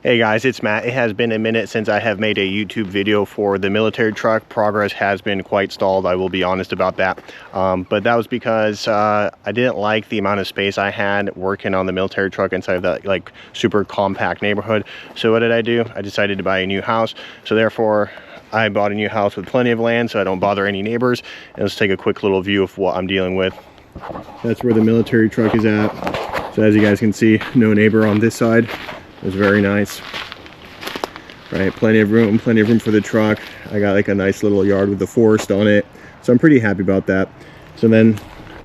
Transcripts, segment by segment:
Hey guys, it's Matt. It has been a minute since I have made a YouTube video for the military truck. Progress has been quite stalled, I will be honest about that. But that was because I didn't like the amount of space I had working on the military truck inside of that like super compact neighborhood. So what did I do? I decided to buy a new house. So therefore, I bought a new house with plenty of land so I don't bother any neighbors. And let's take a quick little view of what I'm dealing with. That's where the military truck is at. So as you guys can see, no neighbor on this side. It was very nice, right? Plenty of room for the truck. I got like a nice little yard with the forest on it, so I'm pretty happy about that. So then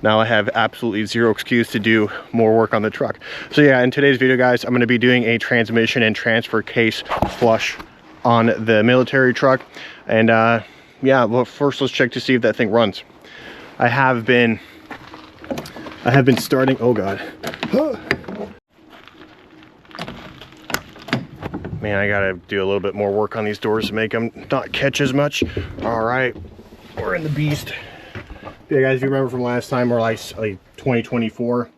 now I have absolutely zero excuse to do more work on the truck. So yeah, in today's video guys, I'm going to be doing a transmission and transfer case flush on the military truck. And yeah, well, first let's check to see if that thing runs. I have been starting, oh god. Man, I gotta do a little bit more work on these doors to make them not catch as much. All right, we're in the beast. Yeah, guys, if you remember from last time, or like 2024,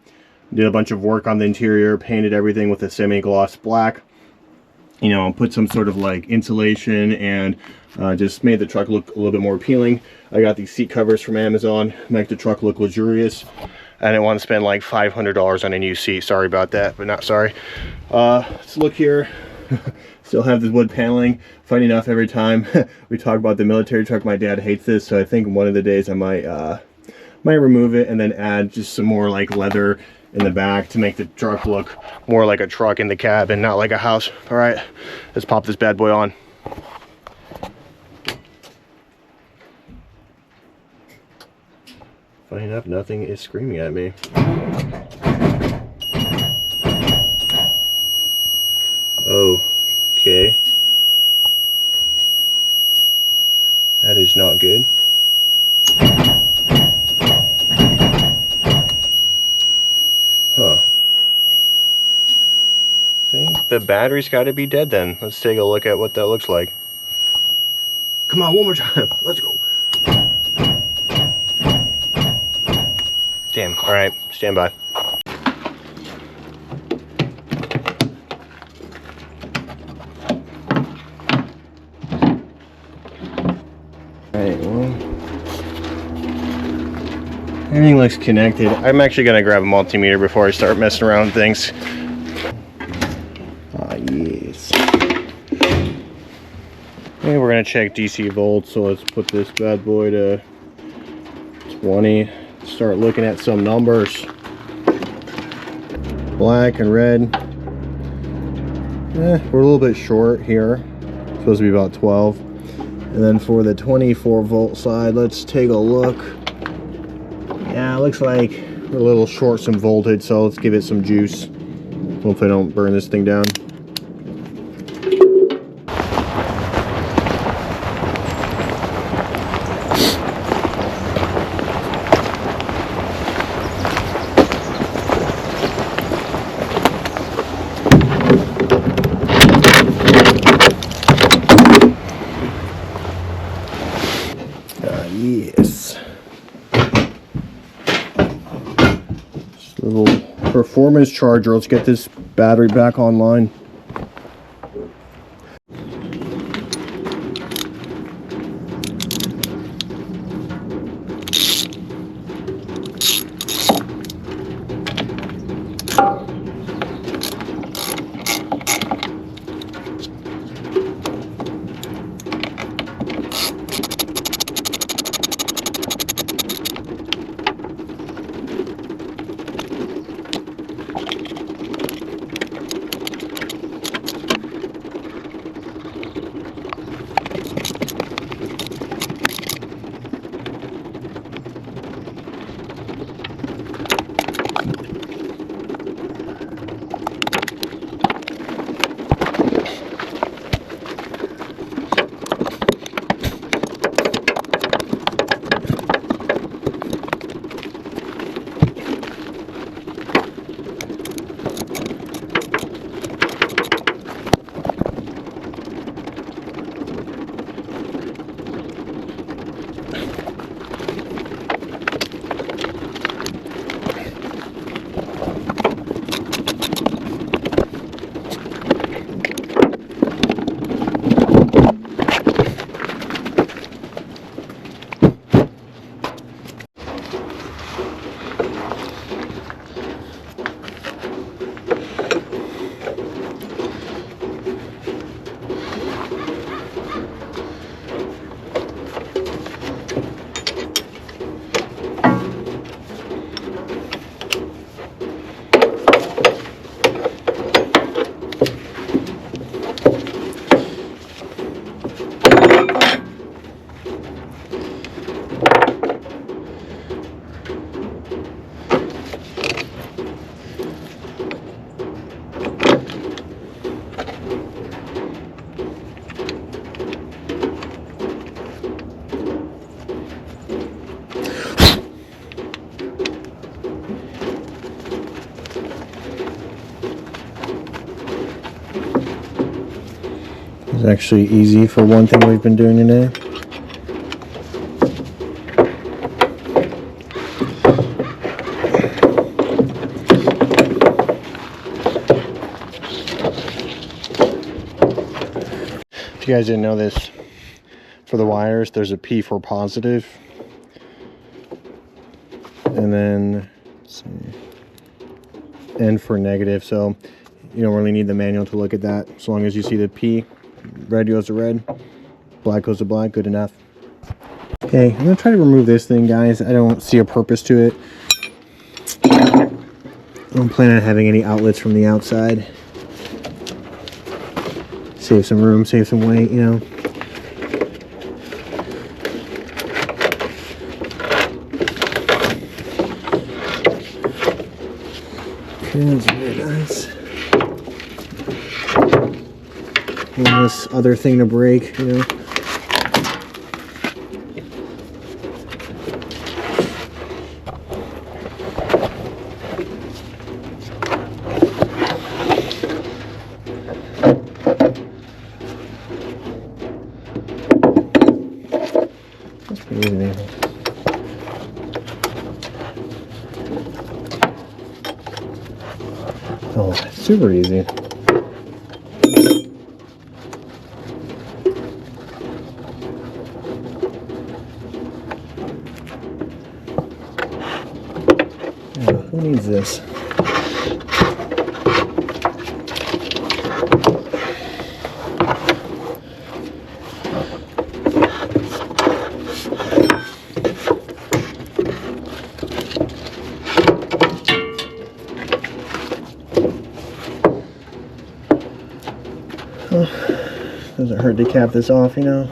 did a bunch of work on the interior, painted everything with a semi-gloss black. You know, put some sort of like insulation and just made the truck look a little bit more appealing. I got these seat covers from Amazon, make the truck look luxurious. I didn't want to spend like $500 on a new seat. Sorry about that, but not sorry. Let's look here. Still have this wood paneling. Funny enough, every time we talk about the military truck, my dad hates this, so I think one of the days I might remove it and then add just some more like leather in the back to make the truck look more like a truck in the cab and not like a house. All right, let's pop this bad boy on. Funny enough, nothing is screaming at me. Okay. That is not good. Huh. I think the battery's got to be dead then. Let's take a look at what that looks like. Come on, one more time. Let's go. Damn. All right, stand by. Alright, well, everything looks connected. I'm actually going to grab a multimeter before I start messing around with things. Ah, yes. And we're going to check DC volts, so let's put this bad boy to 20. Start looking at some numbers. Black and red. We're a little bit short here. It's supposed to be about 12. And then for the 24 volt side, let's take a look. Yeah, it looks like we're a little short some voltage, so let's give it some juice. Hopefully I don't burn this thing down. Yes. Just a little performance charger. Let's get this battery back online. It's actually easy for one thing we've been doing today. If you guys didn't know this, for the wires, there's a P for positive, and then let's see, N for negative. So you don't really need the manual to look at that. As long as you see the P, red goes to red, black goes to black, good enough. Okay, I'm gonna try to remove this thing, guys. I don't see a purpose to it. I don't plan on having any outlets from the outside. Save some room, save some weight, you know. Okay, that's very nice. And this other thing to break, you know. That's pretty easy. Oh, super easy. Who needs this? Doesn't hurt to cap this off, you know.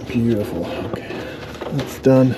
Beautiful. Okay, that's done.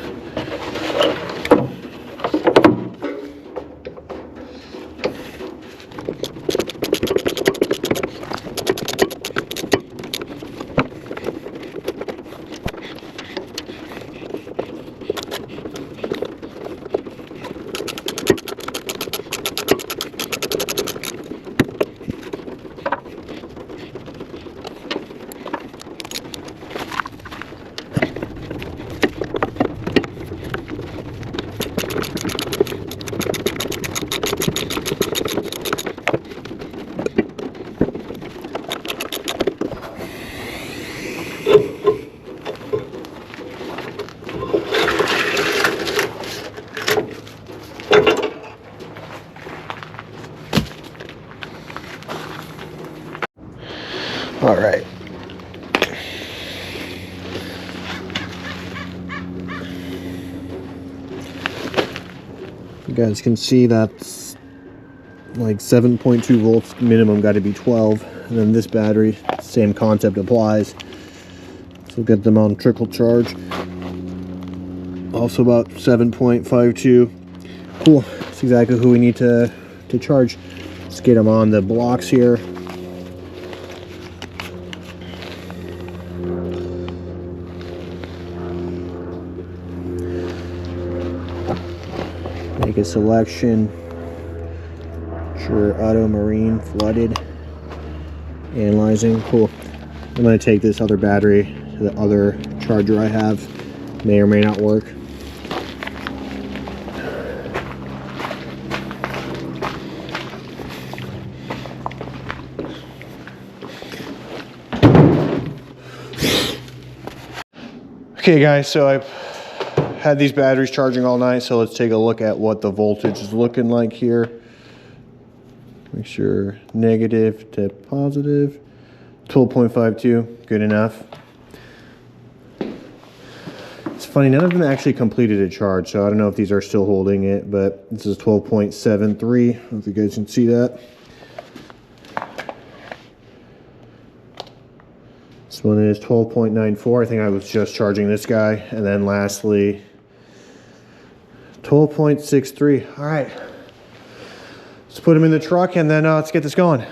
All right. You guys can see that's like 7.2 volts minimum, got to be 12. And then this battery, same concept applies. So get them on trickle charge. Also about 7.52. Cool. That's exactly who we need to charge. Let's get them on the blocks here. Make a selection. Sure, auto, marine, flooded. Analyzing. Cool. I'm going to take this other battery to the other charger I have. May or may not work. Okay guys, so I've had these batteries charging all night, so let's take a look at what the voltage is looking like here. Make sure negative to positive. 12.52, good enough. It's funny, none of them actually completed a charge, so I don't know if these are still holding it, but this is 12.73. I don't know if you guys can see that. This one is 12.94. I think I was just charging this guy. And then lastly, 12.63. All right. Let's put them in the truck and then let's get this going.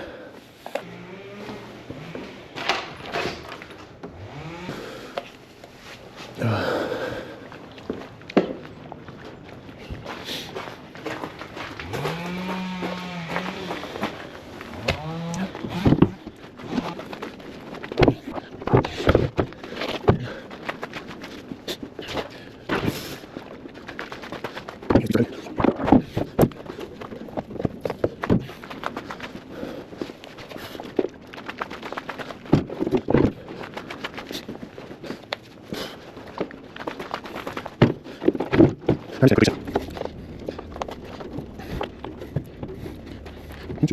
Should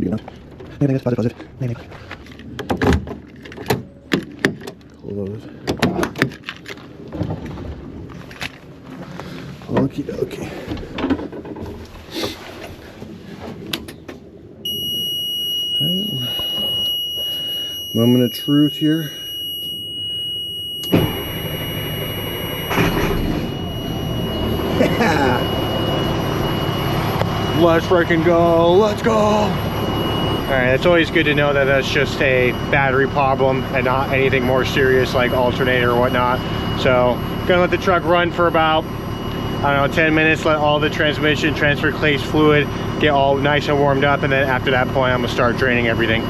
be enough. Maybe that's positive. Maybe. Close. Okie dokie. Moment of truth here. Let's freaking go. Let's go. All right, it's always good to know that that's just a battery problem and not anything more serious like alternator or whatnot. So gonna let the truck run for about, I don't know, 10 minutes, let all the transmission transfer case fluid get all nice and warmed up, and then after that point I'm gonna start draining everything.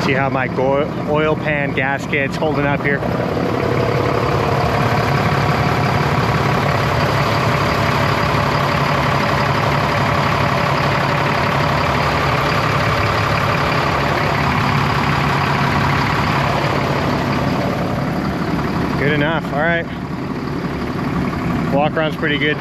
See how my oil pan gasket's holding up here? Good enough. All right. Walk around's pretty good.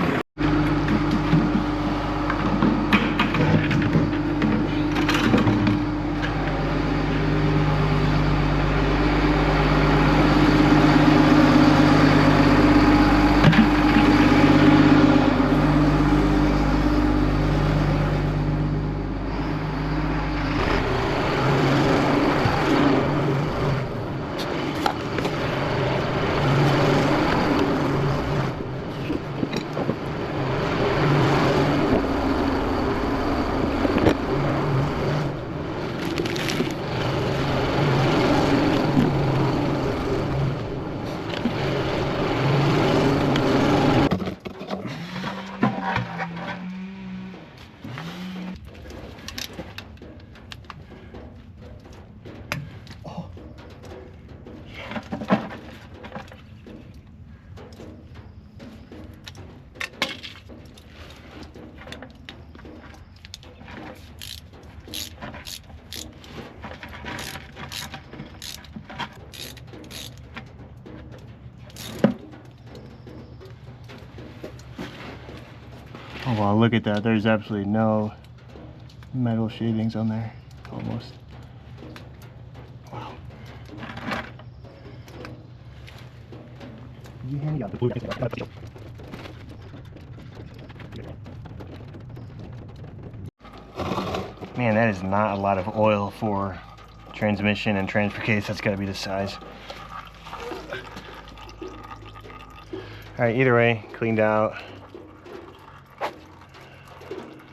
Oh wow, look at that. There's absolutely no metal shavings on there. Almost. Wow. Man, that is not a lot of oil for transmission and transfer case. That's got to be the size. All right, either way, cleaned out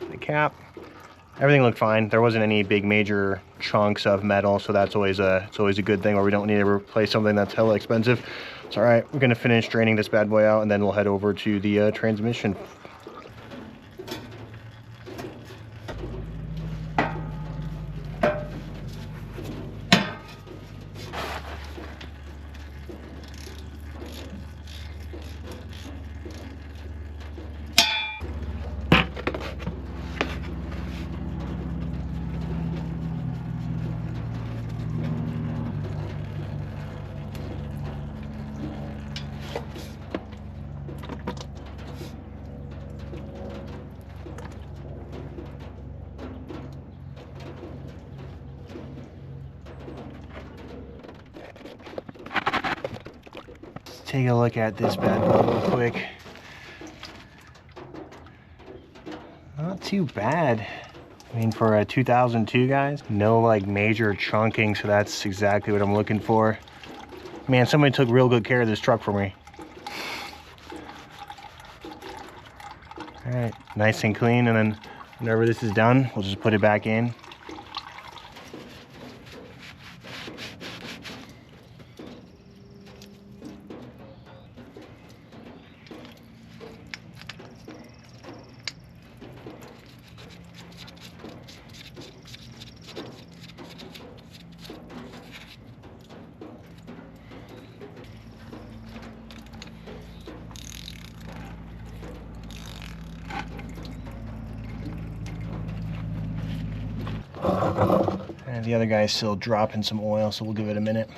the cap. Everything looked fine. There wasn't any big major chunks of metal, so that's always it's always a good thing, where we don't need to replace something that's hella expensive. It's all right. We're gonna finish draining this bad boy out, and then we'll head over to the transmission. Take a look at this bad boy real quick. Not too bad. I mean, for a 2002, guys, no like major chunking, so that's exactly what I'm looking for. Man, somebody took real good care of this truck for me. All right, nice and clean, and then whenever this is done, we'll just put it back in. And the other guy's still dropping some oil, so we'll give it a minute.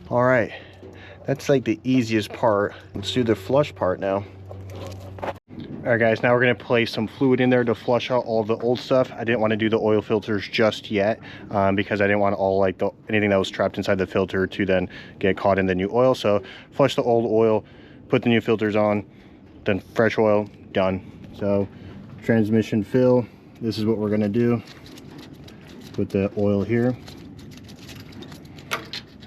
All right, that's like the easiest part. Let's do the flush part now. All right guys, now we're gonna place some fluid in there to flush out all the old stuff. I didn't want to do the oil filters just yet because I didn't want all like anything that was trapped inside the filter to then get caught in the new oil. So flush the old oil, put the new filters on, then fresh oil, done. So transmission fill, this is what we're gonna do. Put the oil here.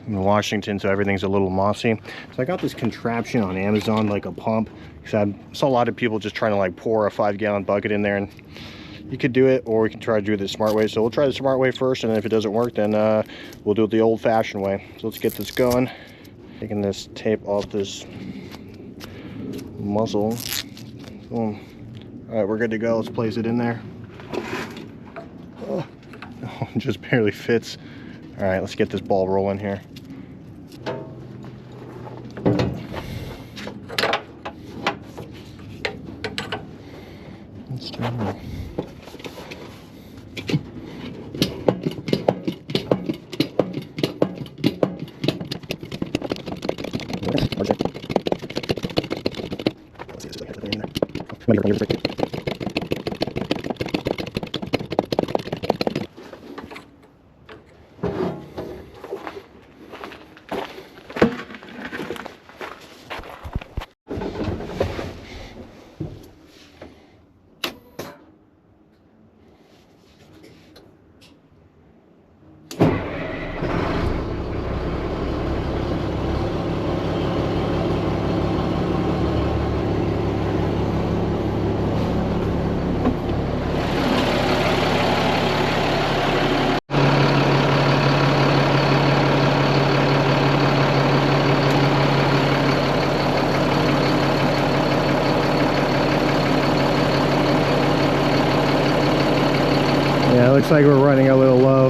In Washington, so everything's a little mossy. So I got this contraption on Amazon, like a pump, because I saw a lot of people just trying to like pour a 5-gallon bucket in there, and you could do it, or we can try to do it the smart way. So we'll try the smart way first, and then if it doesn't work, then we'll do it the old-fashioned way. So let's get this going. Taking this tape off this muzzle. Boom. All right, we're good to go. Let's place it in there. Oh, it just barely fits. All right, let's get this ball rolling here. Let's turn it. Yeah, it looks like we're running a little low.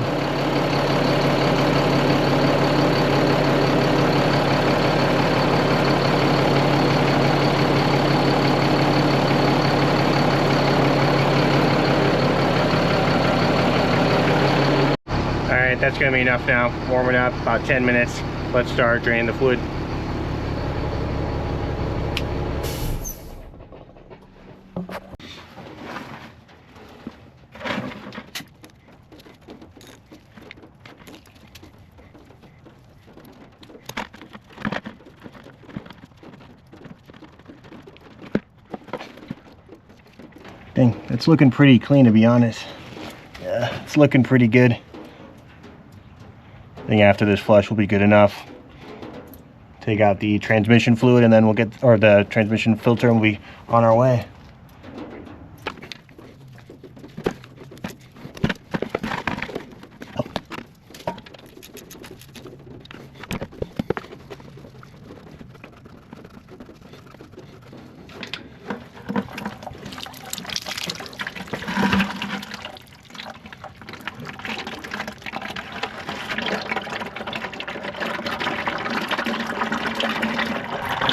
Alright, that's going to be enough now. Warming up, about 10 minutes. Let's start draining the fluid. Dang, it's looking pretty clean, to be honest. Yeah, it's looking pretty good. I think after this flush will be good enough. Take out the transmission fluid and then we'll get, or the transmission filter, and we'll be on our way.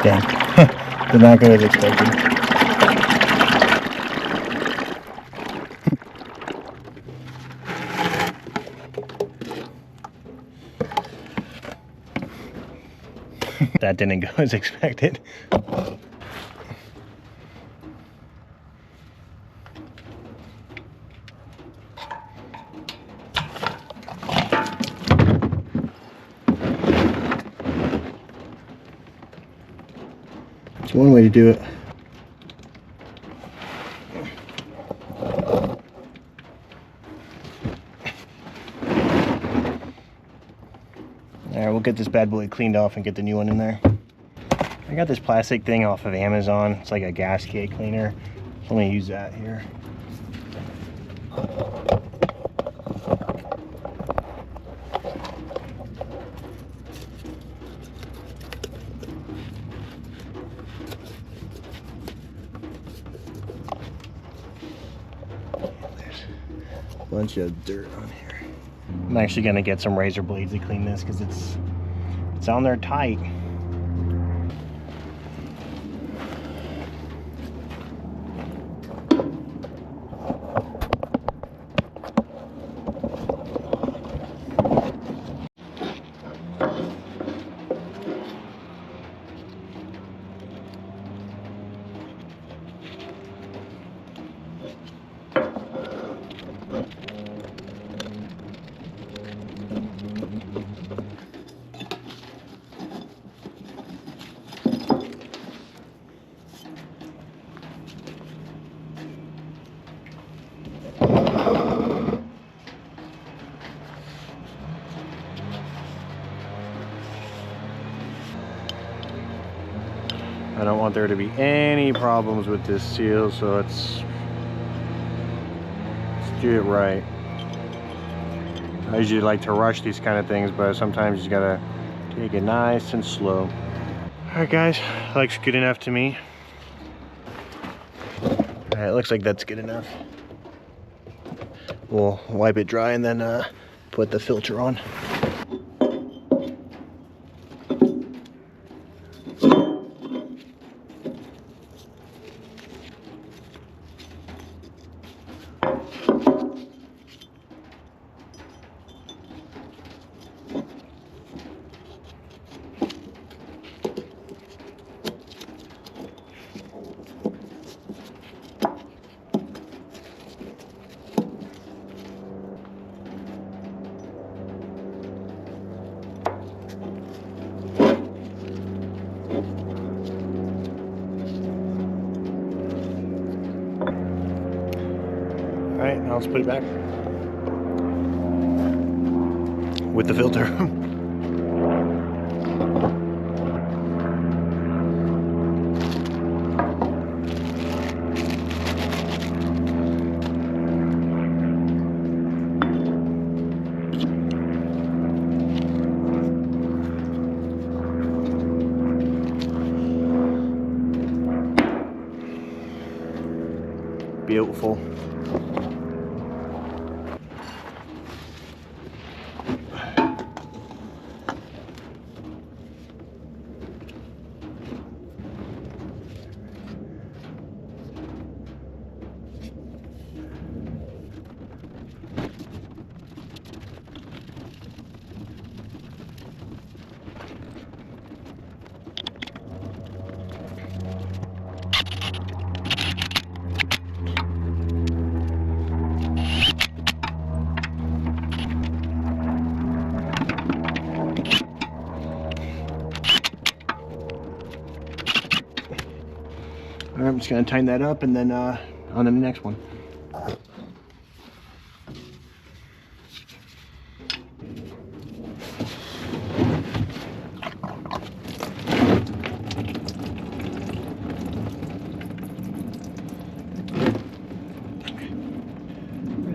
Dang, did not go as expected. That didn't go as expected. It's one way to do it. Alright, we'll get this bad boy cleaned off and get the new one in there. I got this plastic thing off of Amazon. It's like a gasket cleaner. So I'm gonna use that here. Bunch of dirt on here. I'm actually gonna get some razor blades to clean this because it's on there tight. I don't want there to be any problems with this seal, so let's do it right. I usually like to rush these kind of things, but sometimes you just gotta take it nice and slow. Alright guys, looks good enough to me. Alright, looks like that's good enough. We'll wipe it dry and then put the filter on. Alright, now let's put it back with the filter. Beautiful. I'm just going to tighten that up and then on to the next one.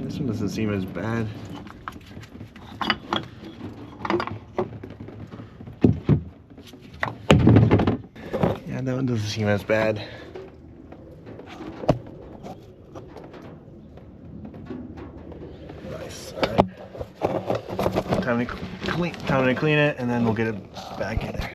This one doesn't seem as bad. Yeah, that one doesn't seem as bad. Nice. All right. Time to clean it, and then we'll get it back in there.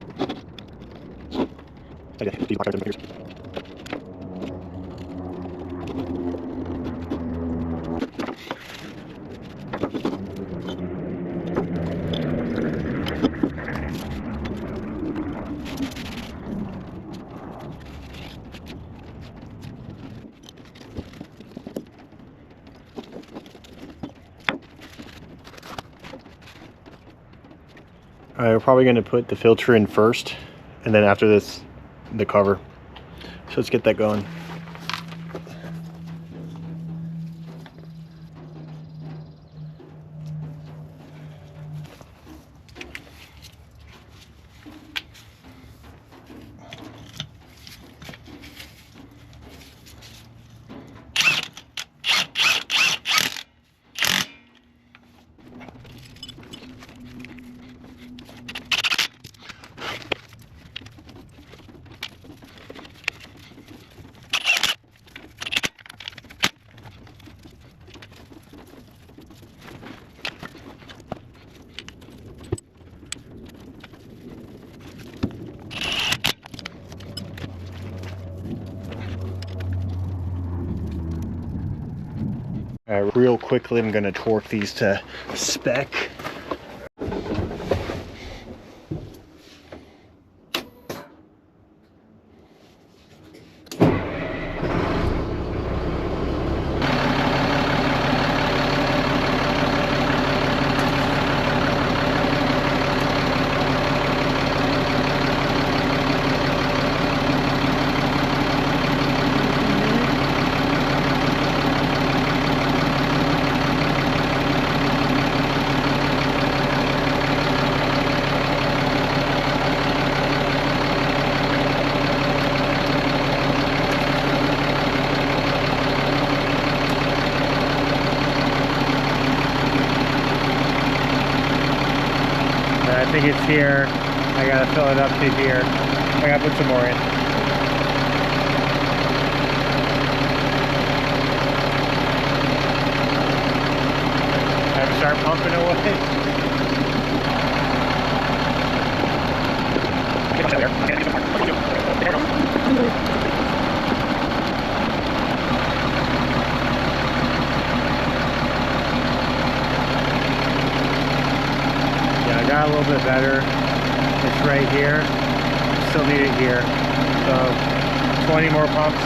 Alright, we're probably going to put the filter in first, and then after this, the cover. So let's get that going. All right, real quickly, I'm gonna torque these to spec. I think it's here. I gotta fill it up to here. I gotta put some more in. Have to start pumping away. Got a little bit better. It's right here. Still need it here. So 20 more pumps.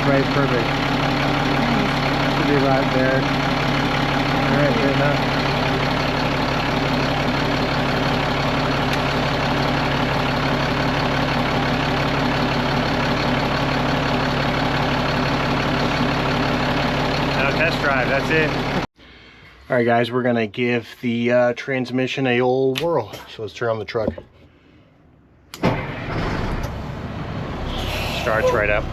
Right, perfect. Should be right there. Alright, good enough. Now test drive, that's it. Alright guys, we're gonna give the transmission a old whirl. So let's turn on the truck. Starts right up.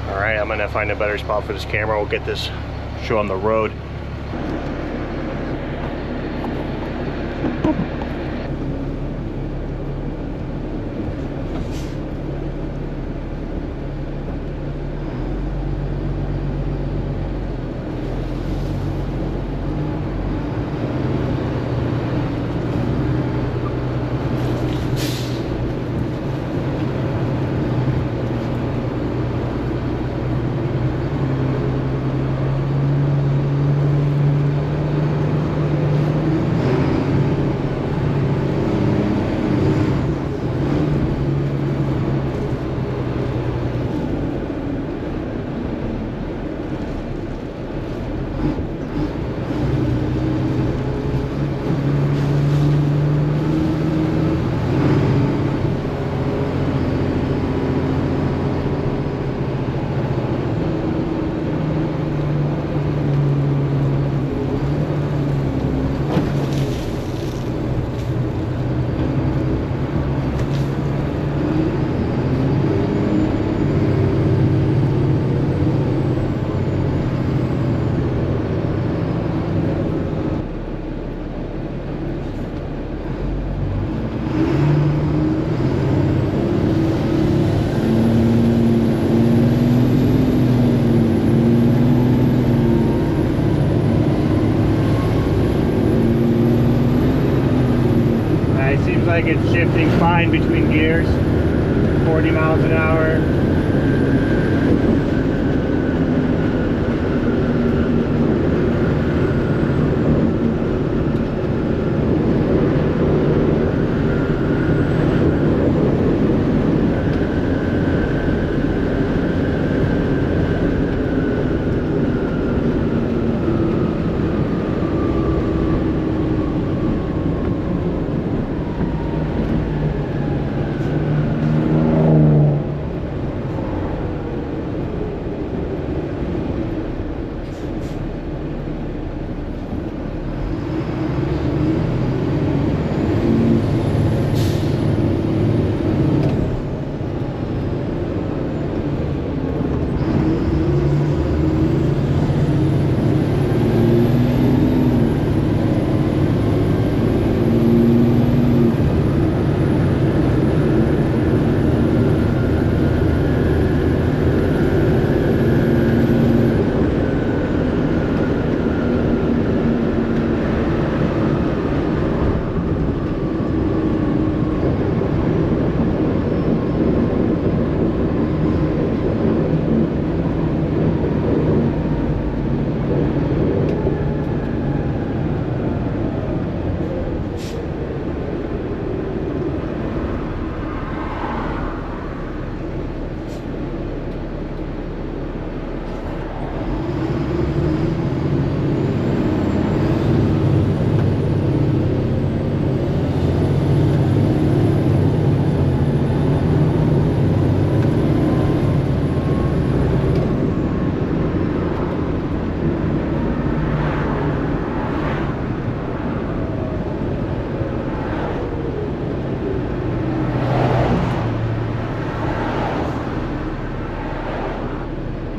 Alright, I'm gonna find a better spot for this camera. We'll get this show on the road. Like it's shifting fine between gears, 40 miles an hour.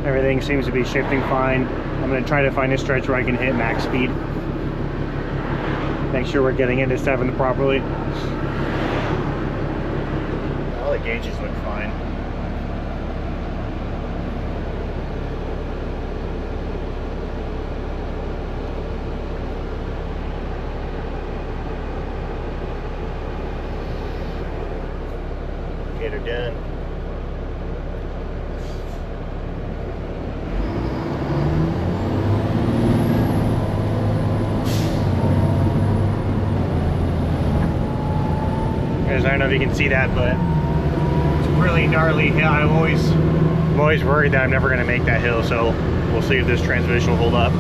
Everything seems to be shifting fine. I'm going to try to find a stretch where I can hit max speed. Make sure we're getting into 7th properly. All the gauges look fine. Get her done. Guys, I don't know if you can see that, but it's a really gnarly hill. I'm always worried that I'm never going to make that hill, so we'll see if this transmission will hold up.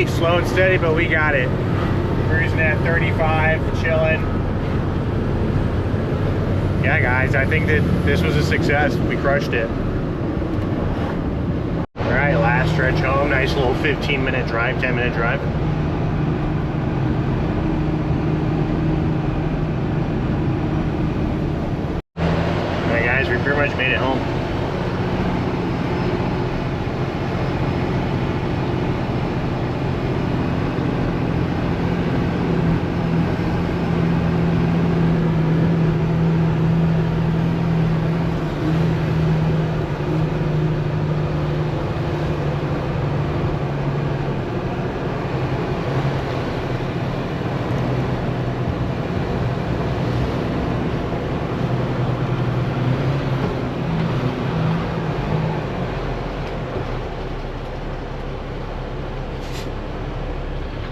Slow and steady, but we got it. Cruising at 35, chilling. Yeah, guys, I think that this was a success. We crushed it. All right, last stretch home. Nice little 15-minute drive, 10-minute drive. All right, guys, we pretty much made it home.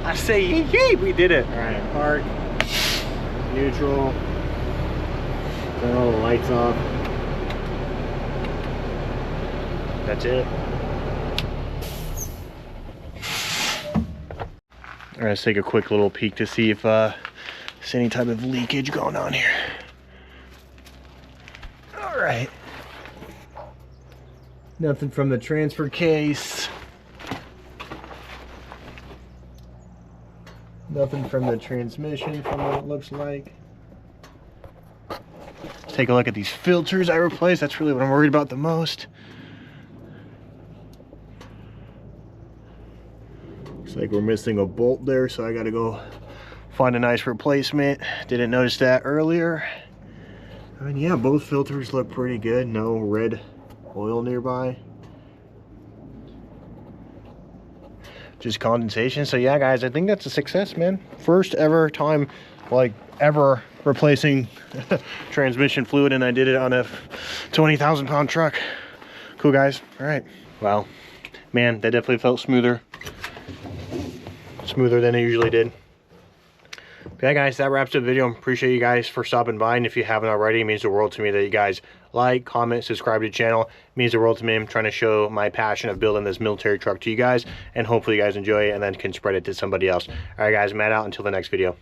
I say yee, we did it. All right, park, neutral, turn all the lights off. That's it. All right, let's take a quick little peek to see if there's any type of leakage going on here. All right. Nothing from the transfer case. Nothing from the transmission from what it looks like. Let's take a look at these filters I replaced. That's really what I'm worried about the most. Looks like we're missing a bolt there, so I gotta go find a nice replacement. Didn't notice that earlier. And yeah, both filters look pretty good. No red oil nearby. Just condensation. So yeah, guys, I think that's a success, man. First ever time, like ever, replacing transmission fluid, and I did it on a 20,000 pound truck. Cool, guys. All right. Wow, man, that definitely felt smoother than it usually did. But yeah, guys, that wraps up the video. Appreciate you guys for stopping by, and if you haven't already, it means the world to me that you guys like, comment, subscribe to the channel. It means the world to me. I'm trying to show my passion of building this military truck to you guys, and hopefully you guys enjoy it and then can spread it to somebody else. All right, guys, Matt out until the next video.